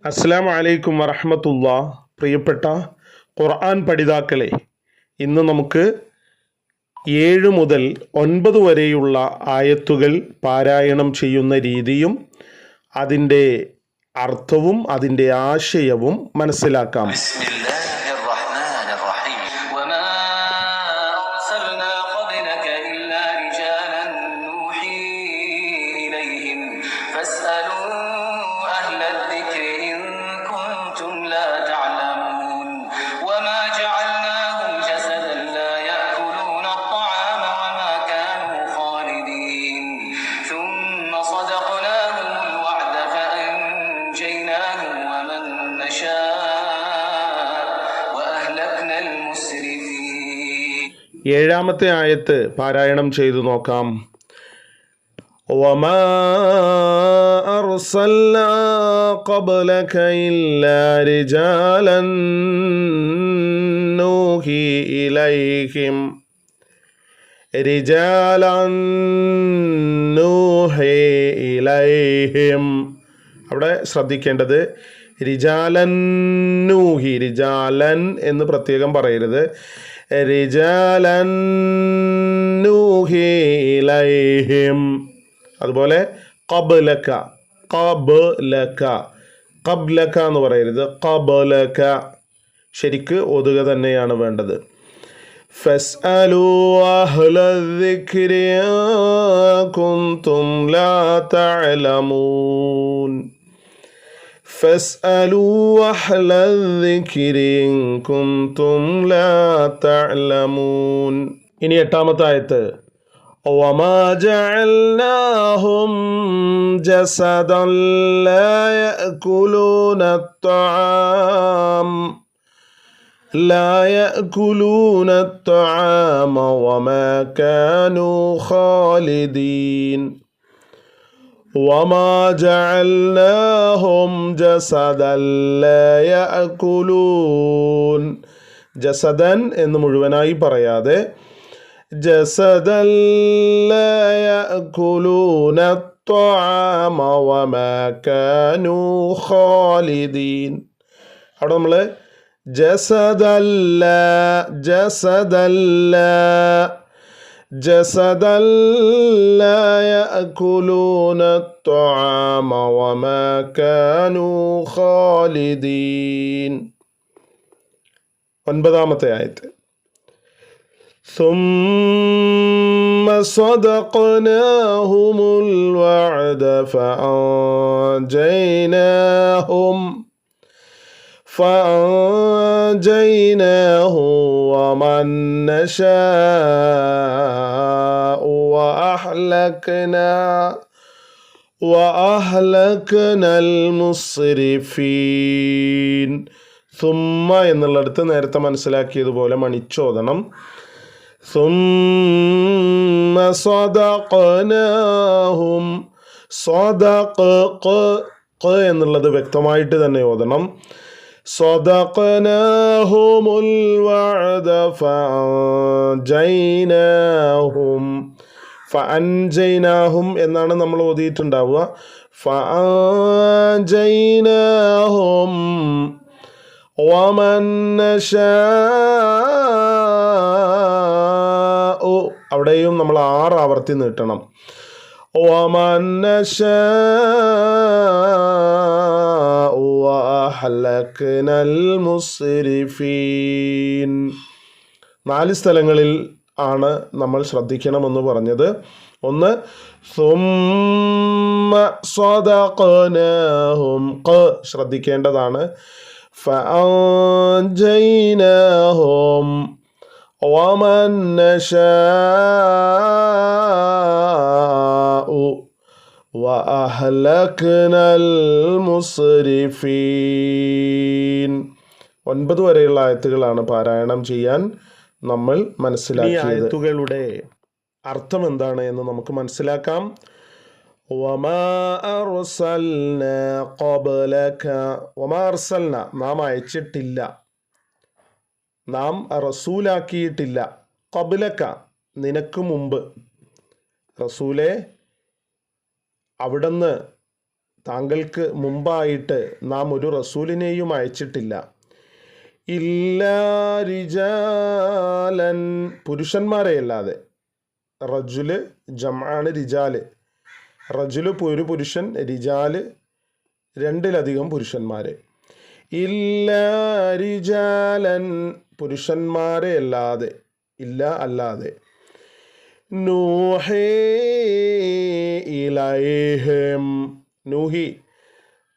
അസ്സലാമു അലൈക്കും വറഹ്മത്തുള്ളാ. പ്രിയപ്പെട്ട ഖുർആൻ പഠിതാക്കളെ, ഇന്ന് നമുക്ക് 7 മുതൽ 9 വരെയുള്ള ആയത്തുകൾ പാരായണം ചെയ്യുന്ന രീതിയും അതിൻ്റെ അർത്ഥവും അതിൻ്റെ ആശയവും മനസ്സിലാക്കാം. ഏഴാമത്തെ ആയത്ത് പാരായണം ചെയ്തു നോക്കാം. വമാ അർസൽനാ ഖബ്ലക ഇല്ലാ റിജാലൻ നൂഹി ഇലൈഹിം റിജാലൻ നൂഹി ഇലൈഹിം. അവിടെ ശ്രദ്ധിക്കേണ്ടത് റിജാലൻ നൂഹി, റിജാലൻ എന്ന് പ്രത്യേകം പറയരുത്. റിജാലൻ നൂഹി ഇലൈഹിം. അതുപോലെ ഖബ്ലക, ഖബ്ലക, ഖബ്ലക എന്ന് പറയരുത്, ഖബ്ലക. ശരിക്ക് ഓതുക തന്നെയാണ് വേണ്ടത്. ഫസ്അലൂ അഹ്ലദ്ദിക്രി ഇൻ കുൻതും ലാ തഅലമൂൻ. فاسألوا أهل الذكر إن كنتم لا تعلمون. ഇനി എട്ടാമത്തെ ആയത്ത്. وما جعلناهم جسدا لا يأكلون الطعام وما كانوا خالدين. وما جعلناهم جسدا لا يأكلون. ജസദൻ എന്ന് മുഴുവനായി പറയാതെ ജസദൻ ലാ യഅകുലൂന الطعام وما كانوا خالدين. അവിടെ നമ്മൾ ജസദല്ല جسدا لا يأكلون الطعام وما كانوا خالدين. ഒൻപതാമത്തെ ആയത്ത്. ثم صدقناهم الوعد فأنجيناه ومن نشاء وأهلكنا المسرفين. ثم എന്നുള്ളിടത്ത് നേരത്തെ മനസ്സിലാക്കിയതുപോലെ മണിച്ചോദനം. ثم صدقناهم. എന്നുള്ളത് വ്യക്തമായിട്ട് തന്നെ ഓതണം. صدقناهم الوعد فأنجيناهم എന്നാണ് നമ്മൾ ഓതിയിട്ടുണ്ടാവുക. فأنجيناهم ومن نشاء. അവിടെയും നമ്മൾ 6 ആവർത്തി നീട്ടണം. ومن نشاء وأهلكنا المسرفين. 4 സ്ഥലങ്ങളിൽ ആണ് നമ്മൾ ശ്രദ്ധിക്കണമെന്ന് പറഞ്ഞത്. ഒന്ന് ثم صدقناهم, ശ്രദ്ധിക്കേണ്ടതാണ്. فأنجيناهم ومن نشاء وأهلكنا المسرفين. 9 വരെയുള്ള ആയത്തുകളാണ് പാരായണം ചെയ്യാൻ നമ്മൾ മനസ്സിലാക്കിയത്. ഈ ആയത്തുകളുടെ അർത്ഥം എന്താണ് എന്ന് നമുക്ക് മനസ്സിലാക്കാം. وما أرسلنا قبلك. وما أرسلنا, നാം അയച്ചിട്ടില്ല, നാം റസൂലാക്കിയിട്ടില്ല. ഖബ്ലക, നിനക്ക് മുമ്പ്. റസൂലെ, അവിടുന്ന് താങ്കൾക്ക് മുമ്പായിട്ട് നാം ഒരു റസൂലിനെയും അയച്ചിട്ടില്ല. ഇല്ലാ റിജാലൻ, പുരുഷന്മാരെ അല്ലാതെ. റജുല് ജമാണ് റിജാല്. റജുല് ഒരു പുരുഷൻ, റിജാല് രണ്ടിലധികം പുരുഷന്മാരെ. ഇല്ലാ റിജാലൻ, പുരുഷന്മാരെ അല്ലാതെ, ഇല്ല അല്ലാതെ. നൂഹി ഇലൈഹിം, നൂഹി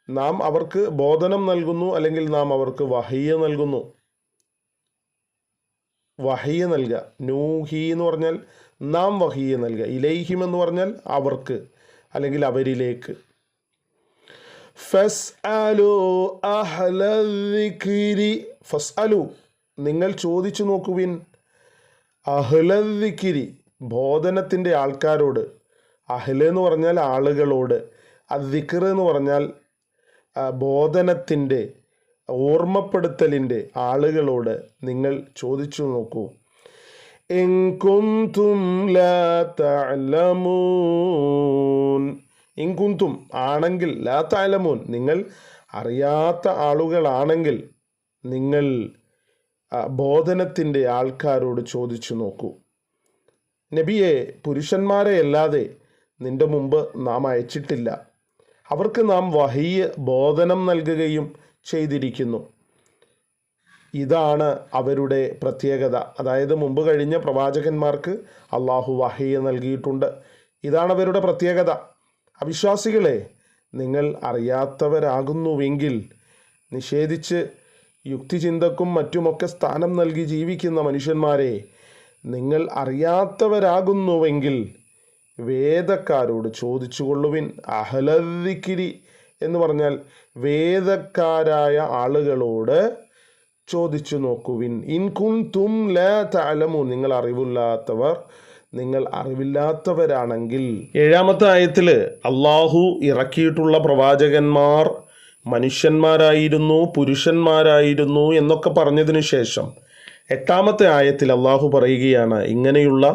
നാം അവർക്ക് ബോധനം നൽകുന്നു, അല്ലെങ്കിൽ നാം അവർക്ക് വഹിയ നൽകുന്നു. വഹിയ നൽകുക, നൂഹി എന്ന് പറഞ്ഞാൽ നാം വഹിയ നൽകുക. ഇലൈഹിം എന്ന് പറഞ്ഞാൽ അവർക്ക് അല്ലെങ്കിൽ അവരിലേക്ക്. ഫസ്അലു അഹ്ലദ്ദിക്രി, ഫസ്അലു നിങ്ങൾ ചോദിച്ചു നോക്കുവിൻ, അഹ്ലദ്ദിക്രി ബോധനത്തിൻ്റെ ആൾക്കാരോട്. അഹ്ല് എന്ന് പറഞ്ഞാൽ ആളുകളോട്, അദ്ദിക്ർ എന്ന് പറഞ്ഞാൽ ബോധനത്തിൻ്റെ, ഓർമ്മപ്പെടുത്തലിൻ്റെ ആളുകളോട് നിങ്ങൾ ചോദിച്ചു നോക്കൂ. ഇൻ കുന്തും ലാ തഅലമൂൻ, ഇൻ കുന്തും ആണെങ്കിൽ, ലാ തഅലമൂൻ നിങ്ങൾ അറിയാത്ത ആളുകളാണെങ്കിൽ നിങ്ങൾ ബോധനത്തിൻ്റെ ആൾക്കാരോട് ചോദിച്ചു നോക്കൂ. നബിയെ, പുരുഷന്മാരെ അല്ലാതെ നിന്റെ മുമ്പ് നാം അയച്ചിട്ടില്ല. അവർക്ക് നാം വഹിയ ബോധനം നൽകുകയും ചെയ്തിരിക്കുന്നു. ഇതാണ് അവരുടെ പ്രത്യേകത. അതായത് മുമ്പ് കഴിഞ്ഞ പ്രവാചകന്മാർക്ക് അള്ളാഹു വഹിയ നൽകിയിട്ടുണ്ട്. ഇതാണ് അവരുടെ പ്രത്യേകത. അവിശ്വാസികളെ, നിങ്ങൾ അറിയാത്തവരാകുന്നുവെങ്കിൽ, നിഷേധിച്ച് യുക്തിചിന്തക്കും മറ്റുമൊക്കെ സ്ഥാനം നൽകി ജീവിക്കുന്ന മനുഷ്യന്മാരെ, നിങ്ങൾ അറിയാത്തവരാകുന്നുവെങ്കിൽ വേദക്കാരോട് ചോദിച്ചു കൊള്ളുവിൻ. അഹ്ലദ്ദിക്രി എന്ന് പറഞ്ഞാൽ വേദക്കാരായ ആളുകളോട് ചോദിച്ചു നോക്കുവിൻ. ഇൻ കുന്തും ലാ തഅലമൂൻ നിങ്ങൾ അറിവില്ലാത്തവർ, നിങ്ങൾ അറിവില്ലാത്തവരാണെങ്കിൽ. 7-ാമത്തെ ആയത്തിൽ അള്ളാഹു ഇറക്കിയിട്ടുള്ള പ്രവാചകന്മാർ മനുഷ്യന്മാരായിരുന്നു, പുരുഷന്മാരായിരുന്നു എന്നൊക്കെ പറഞ്ഞതിന് ശേഷം 8-ാമത്തെ ആയത്തിൽ അള്ളാഹു പറയുകയാണ്, ഇങ്ങനെയുള്ള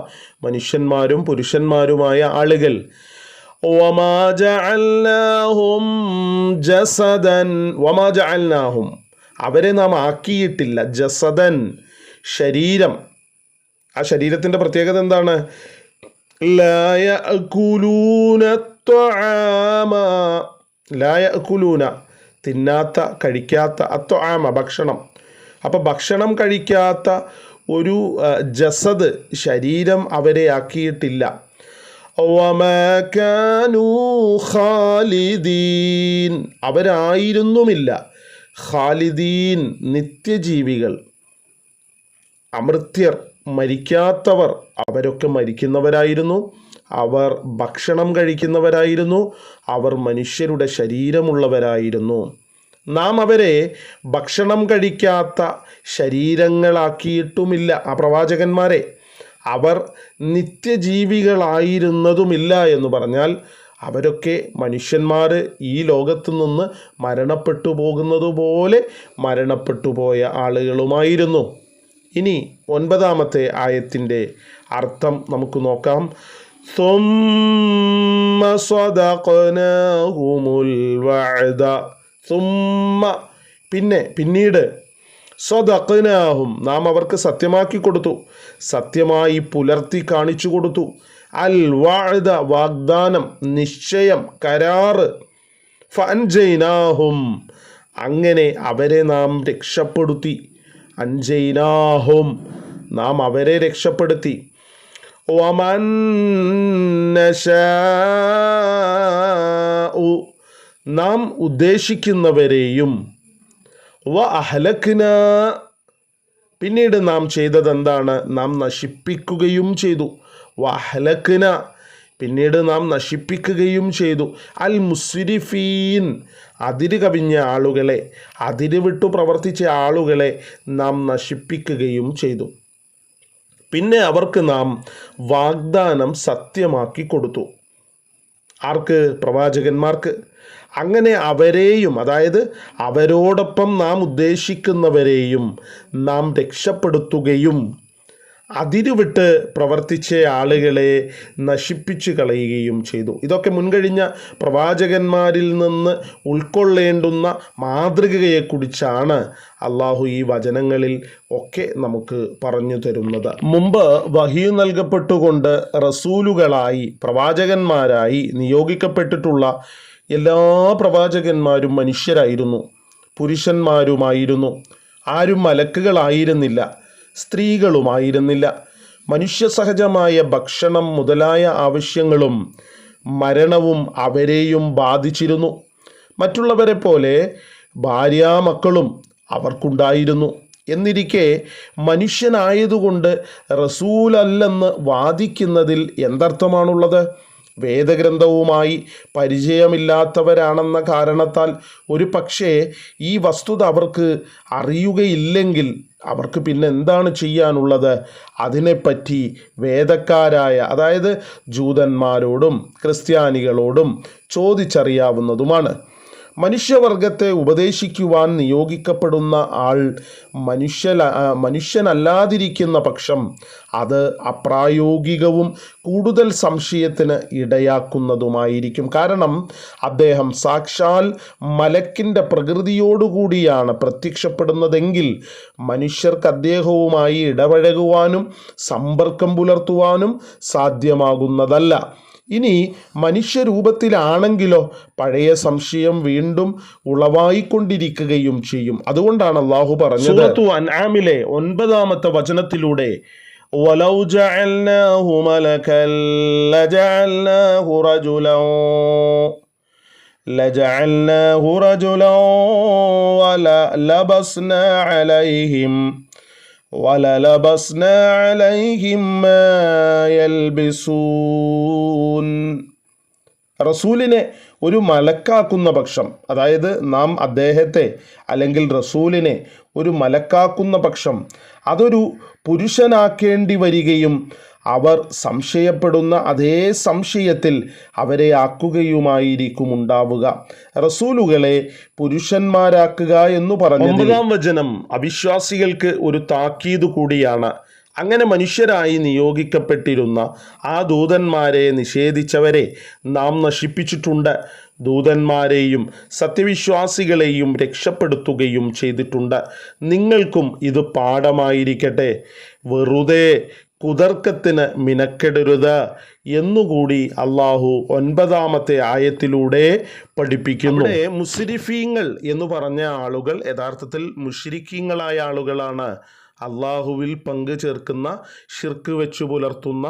മനുഷ്യന്മാരും പുരുഷന്മാരുമായ ആളുകൾ വമാ ജഅൽനാഹും ജസദൻ, വമാ ജഅൽനാഹും അവരെ നാം ആക്കിയിട്ടില്ല, ജസദൻ ശരീരം. ആ ശരീരത്തിൻ്റെ പ്രത്യേകത എന്താണ്? ലാ യഅകുലൂന ത്വആമ, ലാ യഅകുലൂന തിന്നാത്ത, കഴിക്കാത്ത, അത്വആമ ഭക്ഷണം. അപ്പോൾ ഭക്ഷണം കഴിക്കാത്ത ഒരു ജസദ് ശരീരം അവരെ ആക്കിയിട്ടില്ല. വമാ കാനൂ ഖാലിദീൻ അവരായിരുന്നുമില്ല, ഖാലിദീൻ നിത്യജീവികൾ, അമൃത്യർ, മരിക്കാത്തവർ. അവരൊക്കെ മരിക്കുന്നവരായിരുന്നു, അവർ ഭക്ഷണം കഴിക്കുന്നവരായിരുന്നു, അവർ മനുഷ്യരുടെ ശരീരമുള്ളവരായിരുന്നു. നാം അവരെ ഭക്ഷണം കഴിക്കാത്ത ശരീരങ്ങളാക്കിയിട്ടുമില്ല, ആ പ്രവാചകന്മാരെ. അവർ നിത്യജീവികളായിരുന്നതുമില്ല എന്ന് പറഞ്ഞാൽ അവരൊക്കെ മനുഷ്യന്മാർ ഈ ലോകത്തു നിന്ന് മരണപ്പെട്ടു പോകുന്നത് പോലെ മരണപ്പെട്ടു പോയ ആളുകളുമായിരുന്നു. ഇനി 9-ാമത്തെ ആയത്തിൻ്റെ അർത്ഥം നമുക്ക് നോക്കാം. സുമ്മ സ്വദഖനാഹുമുൽ വഅദ, സുമ്മ പിന്നീട്, സ്വദഖനാഹും നാം അവർക്ക് സത്യമാക്കി കൊടുത്തു, സത്യമായി പുലർത്തി കാണിച്ചു കൊടുത്തു. അൽ വഅദ വാഗ്ദാനം, നിശ്ചയം, കരാറ്. ഫഅൻജൈനാഹും അങ്ങനെ അവരെ നാം രക്ഷപ്പെടുത്തി. അൻജൈനാഹും നാം അവരെ രക്ഷപ്പെടുത്തി. വമൻ നശാഉ നാം ഉദ്ദേശിക്കുന്നവരെയും, വ അഹ്ലക്ന പിന്നീട് നാം ചെയ്തതെന്താണ്? നാം നശിപ്പിക്കുകയും ചെയ്തു. വ അഹ്ലക്ന പിന്നീട് നാം നശിപ്പിക്കുകയും ചെയ്തു. അൽ മുസ്രിഫീൻ അതിര് കവിഞ്ഞ ആളുകളെ, അതിര് വിട്ടു പ്രവർത്തിച്ച ആളുകളെ നാം നശിപ്പിക്കുകയും ചെയ്തു. പിന്നെ അവർക്ക് നാം വാഗ്ദാനം സത്യമാക്കി കൊടുത്തു. ആർക്ക്? പ്രവാചകന്മാർക്ക്. അങ്ങനെ അവരെയും, അതായത് അവരോടൊപ്പം നാം ഉദ്ദേശിക്കുന്നവരെയും നാം രക്ഷപ്പെടുത്തുകയും അതിരുവിട്ട് പ്രവർത്തിച്ച ആളുകളെ നശിപ്പിച്ചു കളയുകയും ചെയ്തു. ഇതൊക്കെ മുൻകഴിഞ്ഞ പ്രവാചകന്മാരിൽ നിന്ന് ഉൾക്കൊള്ളേണ്ടുന്ന മാതൃകയെക്കുറിച്ചാണ് അള്ളാഹു ഈ വചനങ്ങളിൽ ഒക്കെ നമുക്ക് പറഞ്ഞു തരുന്നത്. മുമ്പ് വഹി നൽകപ്പെട്ടുകൊണ്ട് റസൂലുകളായി പ്രവാചകന്മാരായി നിയോഗിക്കപ്പെട്ടിട്ടുള്ള എല്ലാ പ്രവാചകന്മാരും മനുഷ്യരായിരുന്നു, പുരുഷന്മാരുമായിരുന്നു. ആരും മലക്കുകളായിരുന്നില്ല, സ്ത്രീകളുമായിരുന്നില്ല. മനുഷ്യസഹജമായ ഭക്ഷണം മുതലായ ആവശ്യങ്ങളും മരണവും അവരെയും ബാധിച്ചിരുന്നു. മറ്റുള്ളവരെ പോലെ ഭാര്യാമക്കളും അവർക്കുണ്ടായിരുന്നു. എന്നിരിക്കെ മനുഷ്യനായതുകൊണ്ട് റസൂലല്ലെന്ന് വാദിക്കുന്നതിൽ എന്തർത്ഥമാണുള്ളത്? വേദഗ്രന്ഥവുമായി പരിചയമില്ലാത്തവരാണെന്ന കാരണത്താൽ ഒരു പക്ഷേ ഈ വസ്തുത അവർക്ക് അറിയുകയില്ലെങ്കിൽ അവർക്ക് പിന്നെ എന്താണ് ചെയ്യാനുള്ളത്? അതിനെപ്പറ്റി വേദക്കാരായ, അതായത് ജൂതന്മാരോടും ക്രിസ്ത്യാനികളോടും ചോദിച്ചറിയാവുന്നതുമാണ്. മനുഷ്യവർഗത്തെ ഉപദേശിക്കുവാൻ നിയോഗിക്കപ്പെടുന്ന ആൾ മനുഷ്യനല്ലാതിരിക്കുന്ന പക്ഷം അത് അപ്രായോഗികവും കൂടുതൽ സംശയത്തിന് ഇടയാക്കുന്നതുമായിരിക്കും. കാരണം അദ്ദേഹം സാക്ഷാൽ മലക്കിൻ്റെ പ്രകൃതിയോടുകൂടിയാണ് പ്രത്യക്ഷപ്പെടുന്നതെങ്കിൽ മനുഷ്യർക്ക് അദ്ദേഹവുമായി ഇടപഴകുവാനും സമ്പർക്കം പുലർത്തുവാനും സാധ്യമാകുന്നതല്ല. ഇനി മനുഷ്യരൂപത്തിലാണെങ്കിലോ പഴയ സംശയം വീണ്ടും ഉളവായിക്കൊണ്ടിരിക്കുകയും ചെയ്യും. അതുകൊണ്ടാണ് അള്ളാഹു പറഞ്ഞത് സൂറത്തു അൻആമിലെ 9-ാമത്തെ വചനത്തിലൂടെ വലൗ ജഅൽനാഹു മലകൻ ലജഅൽനാഹു റജുലൻ വലലബസ്നാ അലൈഹിം മാ യൽബിസൂൻ. റസൂലിനെ ഒരു മലക്കാക്കുന്ന പക്ഷം, അതായത് നാം അദ്ദേഹത്തെ അല്ലെങ്കിൽ റസൂലിനെ ഒരു മലക്കാക്കുന്ന പക്ഷം അതൊരു പുരുഷനാക്കേണ്ടി വരികയും അവർ സംശയപ്പെടുന്ന അതേ സംശയത്തിൽ അവരെ ആക്കുകയുമായിരിക്കും ഉണ്ടാവുക. റസൂലുകളെ പുരുഷന്മാരാക്കുക എന്ന് പറഞ്ഞു 9-ാം വചനം അവിശ്വാസികൾക്ക് ഒരു താക്കീത് കൂടിയാണ്. അങ്ങനെ മനുഷ്യരായി നിയോഗിക്കപ്പെട്ടിരുന്ന ആ ദൂതന്മാരെ നിഷേധിച്ചവരെ നാം നശിപ്പിച്ചിട്ടുണ്ട്. ദൂതന്മാരെയും സത്യവിശ്വാസികളെയും രക്ഷപ്പെടുത്തുകയും ചെയ്തിട്ടുണ്ട്. നിങ്ങൾക്കും ഇത് പാഠമായിരിക്കട്ടെ. വെറുതെ കുതർക്കത്തിന് മിനക്കെടരുത് എന്നുകൂടി അള്ളാഹു 9-ാമത്തെ ആയത്തിലൂടെ പഠിപ്പിക്കുന്നു. മുസ്രിഫീങ്ങൾ എന്ന് പറഞ്ഞ ആളുകൾ യഥാർത്ഥത്തിൽ മുശ്രിക്കീങ്ങളായ ആളുകളാണ്. അള്ളാഹുവിൽ പങ്കു ചേർക്കുന്ന ഷിർക്ക് വെച്ചു പുലർത്തുന്ന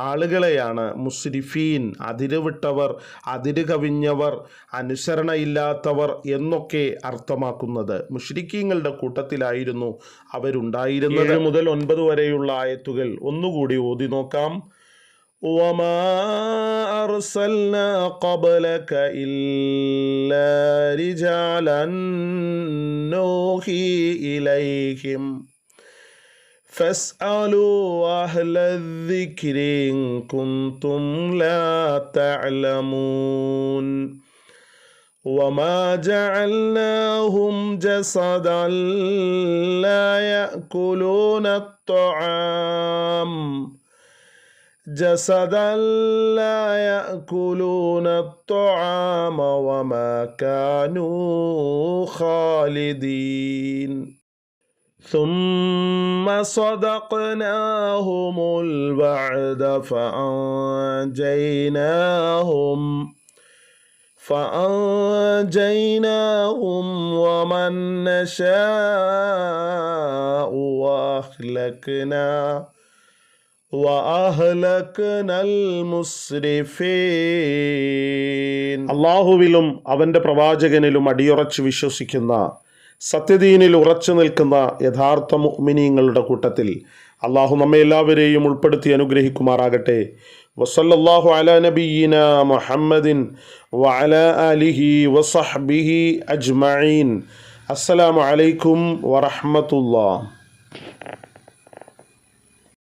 ആളുകളെയാണ് മുസ്രിഫീൻ, അതിരുവിട്ടവർ, അതിര് കവിഞ്ഞവർ, അനുസരണയില്ലാത്തവർ എന്നൊക്കെ അർത്ഥമാക്കുന്നത്. മുശ്രിക്കീങ്ങളുടെ കൂട്ടത്തിലായിരുന്നു അവരുണ്ടായിരുന്നത്. 7 മുതൽ 9 വരെയുള്ള ആയത്തുകൾ ഒന്നുകൂടി ഓതി നോക്കാം. وما أرسلنا قبلك إلا رجالا نوحي إليهم فاسألوا أهل الذكر إن كنتم لا تعلمون وما جعلناهم جسدا لا يأكلون الطعام وما كانوا خالدين ثم صدقناهم الوعد فأنجيناهم ومن نشاء അള്ളാഹുവിലും അവൻ്റെ പ്രവാചകനിലും അടിയുറച്ച് വിശ്വസിക്കുന്ന, സത്യദീനിൽ ഉറച്ചു നിൽക്കുന്ന യഥാർത്ഥ മുഅ്മിനീങ്ങളുടെ കൂട്ടത്തിൽ അള്ളാഹു നമ്മെ എല്ലാവരെയും ഉൾപ്പെടുത്തി അനുഗ്രഹിക്കുമാറാകട്ടെ. വസല്ലല്ലാഹു അലാ നബിയ്യിന മുഹമ്മദിൻ വഅലാ ആലിഹി വസഹ്ബിഹി അജ്മഈൻ. അസ്സലാമു അലൈക്കും വറഹ്മത്തുള്ളാഹി.